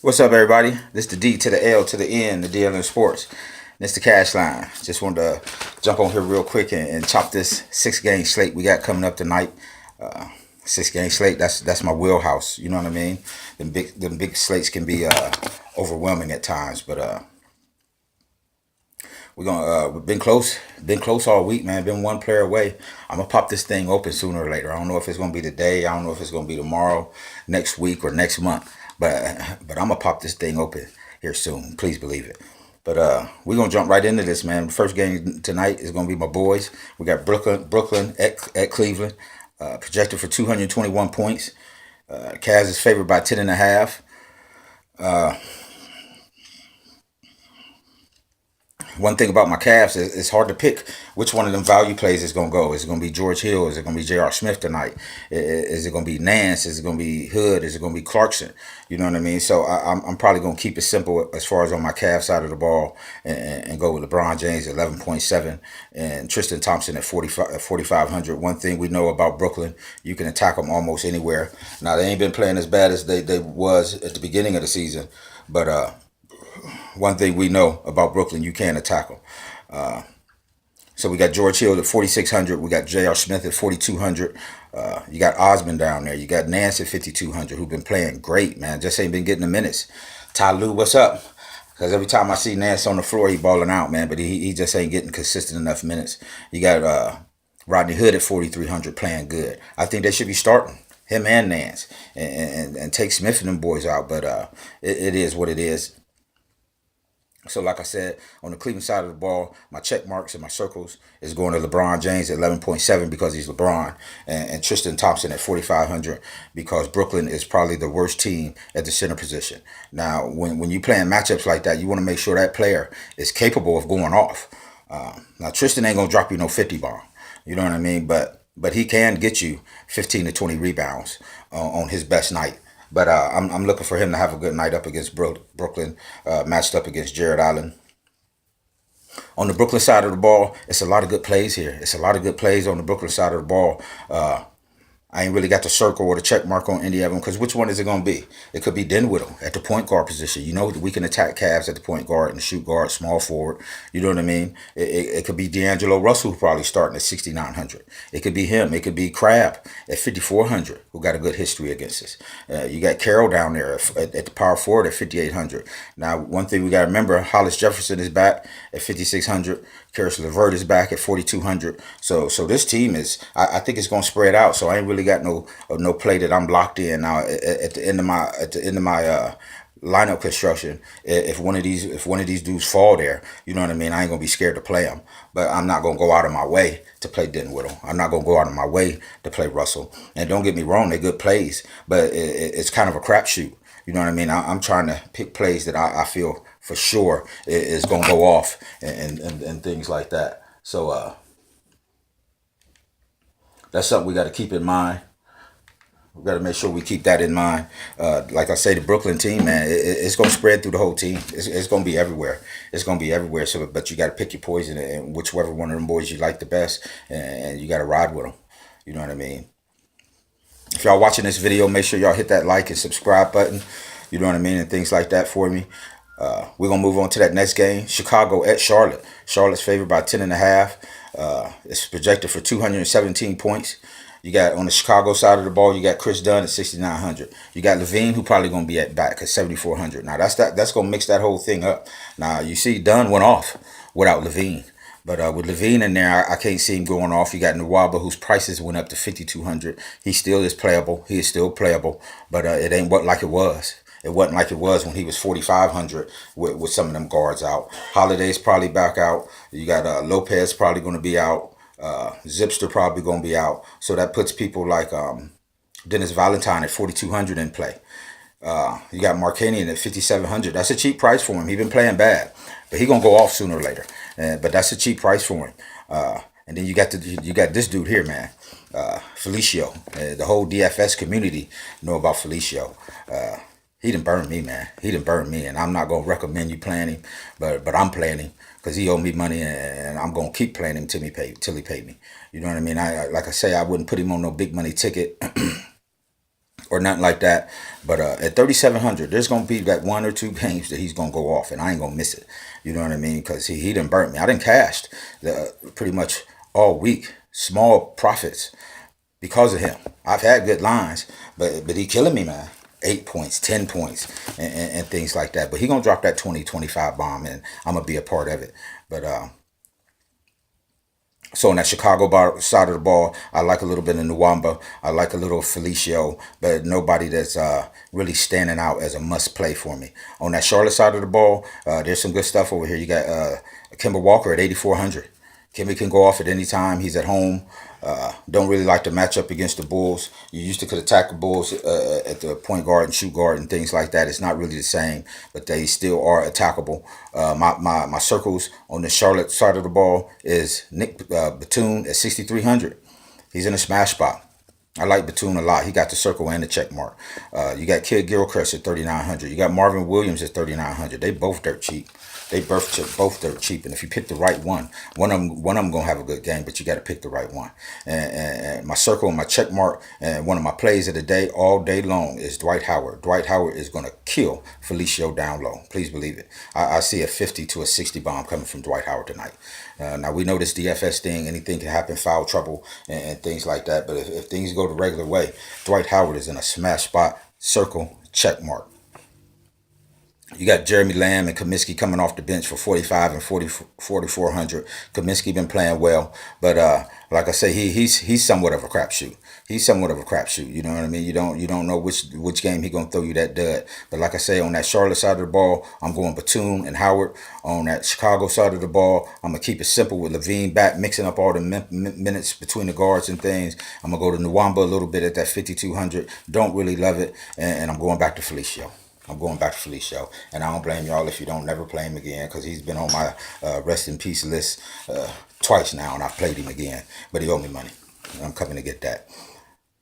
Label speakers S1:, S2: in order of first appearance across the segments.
S1: What's up, everybody? This is the D to the L to the N, the DL in sports. This the cash line. Just wanted to jump on here real quick and chop this 6 game slate we got coming up tonight. 6 game slate. That's my wheelhouse. You know what I mean? Them big slates can be overwhelming at times, but we're gonna we've been close all week, man. Been one player away. I'm gonna pop this thing open sooner or later. I don't know if it's gonna be today. I don't know if it's gonna be tomorrow, next week, or next month. But I'm gonna pop this thing open here soon. Please believe it. But we're gonna jump right into this, man. The first game tonight is gonna be my boys. We got Brooklyn at Cleveland, projected for 221 points. Cavs is favored by 10.5. One thing about my Cavs is it's hard to pick which one of them value plays is going to go. Is it going to be George Hill? Is it going to be J.R. Smith tonight? Is it going to be Nance? Is it going to be Hood? Is it going to be Clarkson? You know what I mean? So I'm probably going to keep it simple as far as on my Cavs side of the ball and go with LeBron James at 11.7 and Tristan Thompson at 4,500. One thing we know about Brooklyn, you can attack them almost anywhere. Now, they ain't been playing as bad as they was at the beginning of the season, but one thing we know about Brooklyn, you can't attack them. So we got George Hill at 4,600. We got J.R. Smith at 4,200. You got Osmond down there. You got Nance at 5,200, who've been playing great, man. Just ain't been getting the minutes. Ty Lue, what's up? Because every time I see Nance on the floor, he balling out, man. But he just ain't getting consistent enough minutes. You got Rodney Hood at 4,300 playing good. I think they should be starting him and Nance and take Smith and them boys out. But it is what it is. So, like I said, on the Cleveland side of the ball, my check marks and my circles is going to LeBron James at 11.7 because he's LeBron, and Tristan Thompson at 4,500 because Brooklyn is probably the worst team at the center position. Now, when you playing matchups like that, you want to make sure that player is capable of going off. Now, Tristan ain't gonna drop you no 50 bomb. You know what I mean? But he can get you 15 to 20 rebounds on his best night. But I'm looking for him to have a good night up against Brooklyn, matched up against Jared Allen. On the Brooklyn side of the ball, it's a lot of good plays here. It's a lot of good plays on the Brooklyn side of the ball. I ain't really got the circle or the check mark on any of them because which one is it going to be? It could be Dinwiddie at the point guard position. You know, we can attack Cavs at the point guard and shoot guard, small forward. You know what I mean? It could be D'Angelo Russell probably starting at 6,900. It could be him. It could be Crab at 5,400 who got a good history against us. You got Carroll down there at the power forward at 5,800. Now, one thing we got to remember, Hollis Jefferson is back at 5,600. Karis LeVert is back at 4,200. So this team is, I think it's gonna spread out. So I ain't really got no play that I'm locked in now at the end of my lineup construction. If one of these dudes fall there, you know what I mean. I ain't gonna be scared to play them, but I'm not gonna go out of my way to play Dinwiddie. I'm not gonna go out of my way to play Russell. And don't get me wrong, they're good plays, but it's kind of a crapshoot. You know what I mean? I'm trying to pick plays that I feel for sure is going to go off and things like that. So that's something we got to keep in mind. We got to make sure we keep that in mind. Like I say, the Brooklyn team, man, it's going to spread through the whole team. It's going to be everywhere. It's going to be everywhere. So, but you got to pick your poison and whichever one of them boys you like the best, and you got to ride with them. You know what I mean? If y'all watching this video, make sure y'all hit that like and subscribe button. You know what I mean? And things like that for me. We're going to move on to that next game. Chicago at Charlotte. Charlotte's favored by 10.5. It's projected for 217 points. You got on the Chicago side of the ball, you got Chris Dunn at 6,900. You got Levine, who probably going to be at back at 7,400. Now, that's going to mix that whole thing up. Now, you see Dunn went off without Levine. But with Levine in there, I can't see him going off. You got Nwaba, whose prices went up to 5,200. He still is playable. He is still playable, but it ain't what like it was. It wasn't like it was when he was 4,500 with some of them guards out. Holiday's probably back out. You got Lopez probably going to be out. Zipster probably going to be out. So that puts people like Dennis Valentine at 4,200 in play. You got Markanian at 5,700. That's a cheap price for him. He been playing bad, but he gonna go off sooner or later. But that's a cheap price for him. And then you got this dude here, man, Felicio. The whole DFS community know about Felicio. He done burned me, man. He done burned me, and I'm not gonna recommend you playing him, but I'm playing him because he owed me money, and I'm gonna keep playing him till he paid me. You know what I mean? Like I say, I wouldn't put him on no big money ticket. or nothing like that. But at 3,700, there's gonna be that one or two games that he's gonna go off, and I ain't gonna miss it. You know what I mean? Because he didn't burn me. I didn't cashed pretty much all week, small profits because of him. I've had good lines, but he killing me, man. 8 points, 10 points, and things like that. But he gonna drop that 20, 25 bomb, and I'm gonna be a part of it. But so on that side of the ball, I like a little bit of Nwamba. I like a little Felicio, but nobody that's really standing out as a must play for me. On that Charlotte side of the ball, there's some good stuff over here. You got Kemba Walker at 8,400. Kimmy can go off at any time. He's at home. Don't really like to match up against the Bulls. You used to could attack the Bulls at the point guard and shoot guard and things like that. It's not really the same, but they still are attackable. My circles on the Charlotte side of the ball is Nick Batum at 6,300. He's in a smash spot. I like Batum a lot. He got the circle and the check mark. You got Kid Gilchrist at 3,900. You got Marvin Williams at 3,900. They both dirt cheap. They both dirt cheap, and if you pick the right one of them gonna have a good game. But you got to pick the right one. And my circle and my check mark and one of my plays of the day all day long is Dwight Howard. Dwight Howard is gonna kill Felicio down low. Please believe it. I see a 50 to a 60 bomb coming from Dwight Howard tonight. Now we know this DFS thing. Anything can happen, foul trouble and things like that. But if things go the regular way, Dwight Howard is in a smash spot. Circle check mark. You got Jeremy Lamb and Kaminsky coming off the bench for 45 and 4,400. Kaminsky been playing well, but like I say, he's somewhat of a crapshoot. He's somewhat of a crapshoot. You know what I mean? You don't know which game he gonna throw you that dud. But like I say, on that Charlotte side of the ball, I'm going Batum and Howard. On that Chicago side of the ball, I'm gonna keep it simple with Levine back, mixing up all the minutes between the guards and things. I'm gonna go to Nwamba a little bit at that 5,200. Don't really love it, and I'm going back to Felicio. I'm going back to Felicio, and I don't blame y'all if you don't never play him again, because he's been on my rest in peace list twice now, and I've played him again, but he owed me money. I'm coming to get that.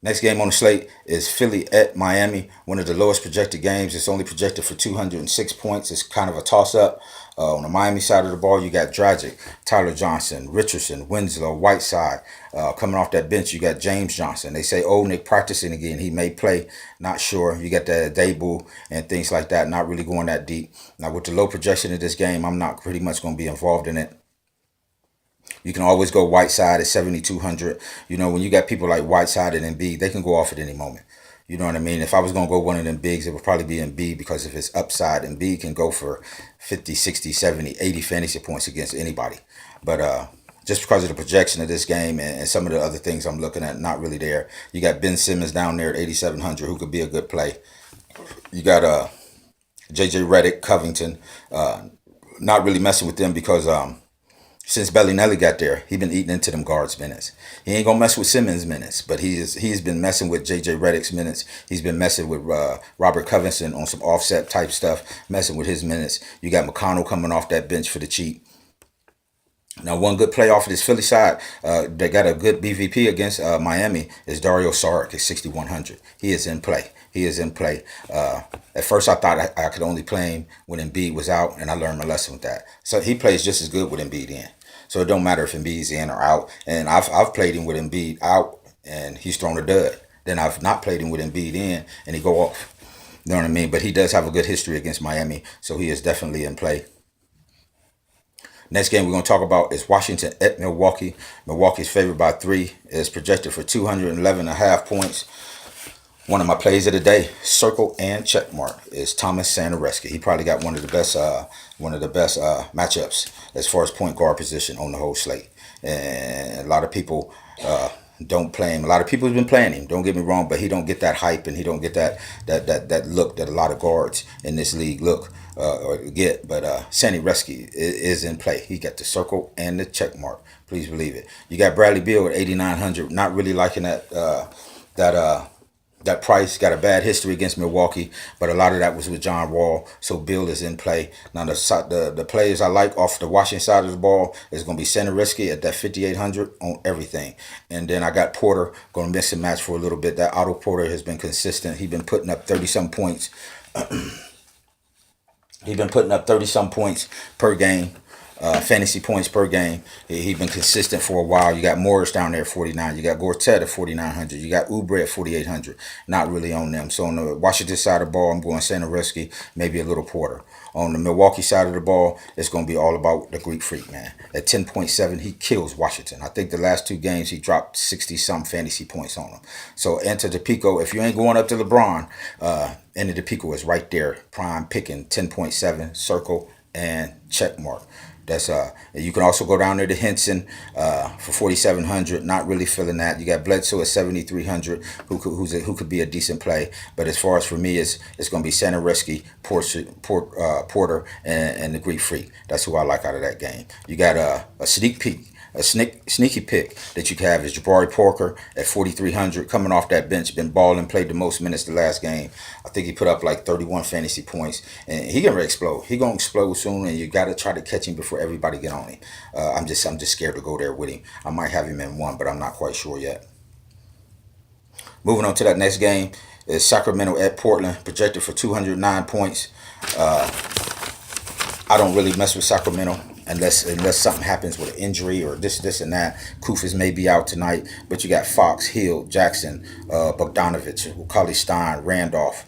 S1: Next game on the slate is Philly at Miami, one of the lowest projected games. It's only projected for 206 points. It's kind of a toss-up. On the Miami side of the ball, you got Dragic, Tyler Johnson, Richardson, Winslow, Whiteside. Coming off that bench, you got James Johnson. They say Nick practicing again. He may play, not sure. You got the debut and things like that, not really going that deep. Now, with the low projection of this game, I'm not pretty much going to be involved in it. You can always go Whiteside at 7,200. You know, when you got people like Whiteside and Embiid, they can go off at any moment. You know what I mean? If I was going to go one of them bigs, it would probably be Embiid, because if it's upside, Embiid can go for 50, 60, 70, 80 fantasy points against anybody. But just because of the projection of this game and some of the other things I'm looking at, not really there. You got Ben Simmons down there at 8,700, who could be a good play. You got J.J. Redick, Covington. Not really messing with them because since Bellinelli got there, he been eating into them guards' minutes. He ain't gonna mess with Simmons' minutes, but he's been messing with J.J. Redick's minutes. He's been messing with Robert Covington on some offset type stuff, messing with his minutes. You got McConnell coming off that bench for the cheap. Now, one good play off of this Philly side, they got a good BVP against Miami, is Dario Saric at 6,100. He is in play. He is in play. At first, I thought I could only play him when Embiid was out, and I learned my lesson with that. So he plays just as good with Embiid in. So it don't matter if Embiid's in or out. And I've played him with Embiid out, and he's thrown a dud. Then I've not played him with Embiid in, and he go off. You know what I mean? But he does have a good history against Miami, so he is definitely in play. Next game we're going to talk about is Washington at Milwaukee. Milwaukee's favored by 3. Is projected for 211.5 points. One of my plays of the day, circle and check mark, is Thomas Satoransky. He probably got one of the best matchups as far as point guard position on the whole slate. And a lot of people don't play him. A lot of people have been playing him. Don't get me wrong, but he don't get that hype, and he don't get that look that a lot of guards in this league look or get. But Satoransky is in play. He got the circle and the check mark. Please believe it. You got Bradley Beal at 8,900. Not really liking that price. Got a bad history against Milwaukee, but a lot of that was with John Wall, so Bill is in play. Now the players I like off the Washington side of the ball is going to be Satoransky at that 5,800 on everything, and then I got Porter going to mix and match for a little bit. That Otto Porter has been consistent. He's been putting up 30-some points. He's been putting up 30-some points per game. fantasy points per game. He's been consistent for a while. You got Morris down there at 49. You got Gortet at 4,900. You got Oubre at 4,800. Not really on them. So on the Washington side of the ball, I'm going Santa maybe a little Porter. On the Milwaukee side of the ball, it's going to be all about the Greek Freak, man. At 10.7, he kills Washington. I think the last 2 games, he dropped 60-some fantasy points on them. So enter the Pico. If you ain't going up to LeBron, enter the Pico is right there. Prime picking 10.7, circle, and check mark. That's You can also go down there to Henson for 4,700. Not really feeling that. You got Bledsoe at 7,300, who could be a decent play. But as far as for me, it's going to be Santa Porter, and the Greek Freak. That's who I like out of that game. You got a sneak peek. A sneaky pick that you can have is Jabari Parker at 4,300, coming off that bench, been balling, played the most minutes the last game. I think he put up like 31 fantasy points, and he gonna explode. He gonna explode soon, and you gotta try to catch him before everybody get on him. I'm just scared to go there with him. I might have him in one, but I'm not quite sure yet. Moving on to that next game is Sacramento at Portland, projected for 209 points. I don't really mess with Sacramento unless something happens with an injury or this and that. Kufis may be out tonight, but you got Fox, Hill, Jackson, Bogdanovich, Cauley Stein, Randolph,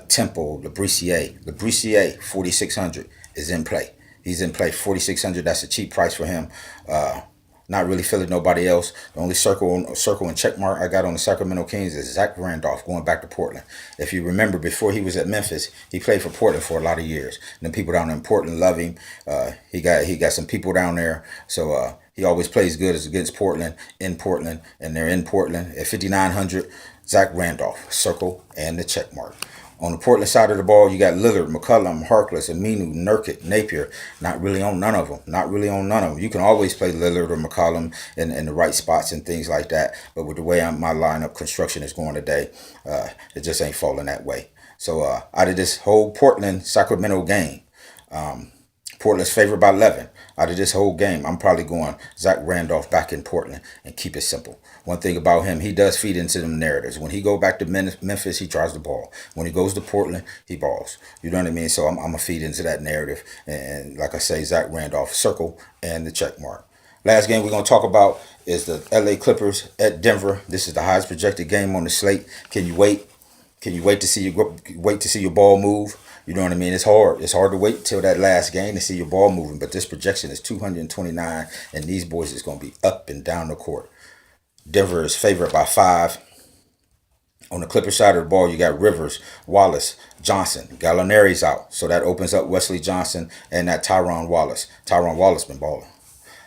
S1: Temple, Labricier, 4,600 is in play. He's in play, 4,600. That's a cheap price for him. Not really feeling nobody else. The only circle and check mark I got on the Sacramento Kings is Zach Randolph going back to Portland. If you remember, before he was at Memphis, he played for Portland for a lot of years. And the people down in Portland love him. He got some people down there, so he always plays good as against Portland, in Portland, and they're in Portland at 5,900. Zach Randolph, circle and the check mark. On the Portland side of the ball, you got Lillard, McCollum, Harkless, Aminu, Nurkic, Napier. Not really on none of them. You can always play Lillard or McCollum in the right spots and things like that. But with the way my lineup construction is going today, it just ain't falling that way. So out of this whole Portland-Sacramento game, Portland's favored by 11. Out of this whole game, I'm probably going Zach Randolph back in Portland and keep it simple. One thing about him, he does feed into them narratives. When he go back to Memphis, he tries the ball. When he goes to Portland, he balls. You know what I mean? So I'm going to feed into that narrative. And like I say, Zach Randolph, circle and the check mark. Last game we're going to talk about is the LA Clippers at Denver. This is the highest projected game on the slate. Can you wait? Can you wait to see your ball move? You know what I mean? It's hard. It's hard to wait till that last game to see your ball moving. But this projection is 229, and these boys is going to be up and down the court. Denver is favored by 5. On the Clipper side of the ball, you got Rivers, Wallace, Johnson. Gallinari's out, so that opens up Wesley Johnson and that Tyron Wallace. Tyron Wallace been balling.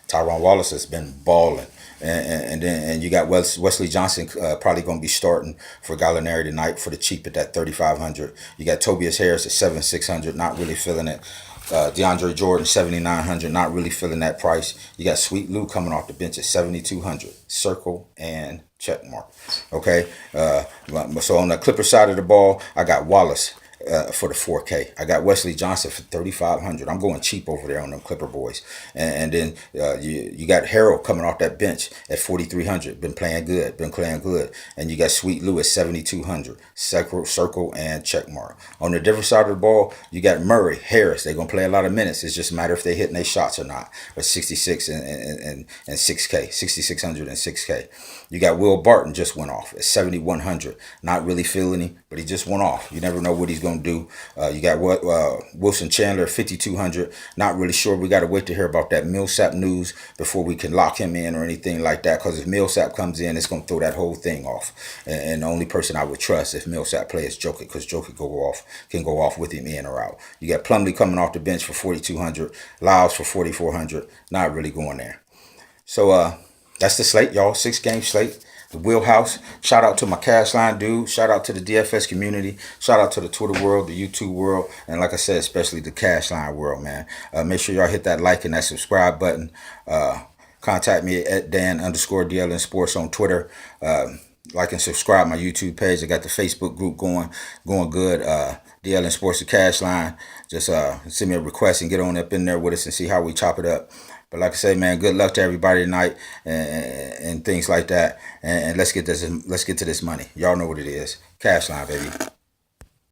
S1: Tyron Wallace has been balling. And you got Wesley Johnson probably going to be starting for Gallinari tonight for the cheap at that 3,500. You got Tobias Harris at 7,600, not really feeling it. DeAndre Jordan 7,900, not really feeling that price. You got Sweet Lou coming off the bench at 7,200. Circle and check mark. Okay. So on the Clipper side of the ball, I got Wallace for the 4K. I got Wesley Johnson for 3,500. I'm going cheap over there on them Clipper boys. And then you got Harold coming off that bench at 4,300. Been playing good. And you got Sweet Lou at 7,200. Circle and check mark. On the different side of the ball, you got Murray, Harris. They're going to play a lot of minutes. It's just a matter if they're hitting their shots or not. But 66 and 6K. 6,600 and 6K. You got Will Barton just went off at 7,100. Not really feeling him, but he just went off. You never know what he's going to do. You got Wilson Chandler, 5,200. Not really sure. We got to wait to hear about that Millsap news before we can lock him in or anything like that. Because if Millsap comes in, it's going to throw that whole thing off. And the only person I would trust if Millsap plays Jokic, because Jokic can go off with him in or out. You got Plumlee coming off the bench for 4,200. Lyles for 4,400. Not really going there. So that's the slate, y'all. 6-game slate. The wheelhouse. Shout out to my CASHLINE dude. Shout out to the DFS community. Shout out to the Twitter world, the YouTube world, and like I said, especially the CASHLINE world, man. Make sure y'all hit that like and that subscribe button. Contact me at Dan_DLN Sports on Twitter. Like and subscribe my YouTube page. I got the Facebook group going good. DLN Sports to CASHLINE. Just send me a request and get on up in there with us and see how we chop it up. But like I say, man, good luck to everybody tonight and things like that. And let's get to this money. Y'all know what it is. CASHLINE, baby.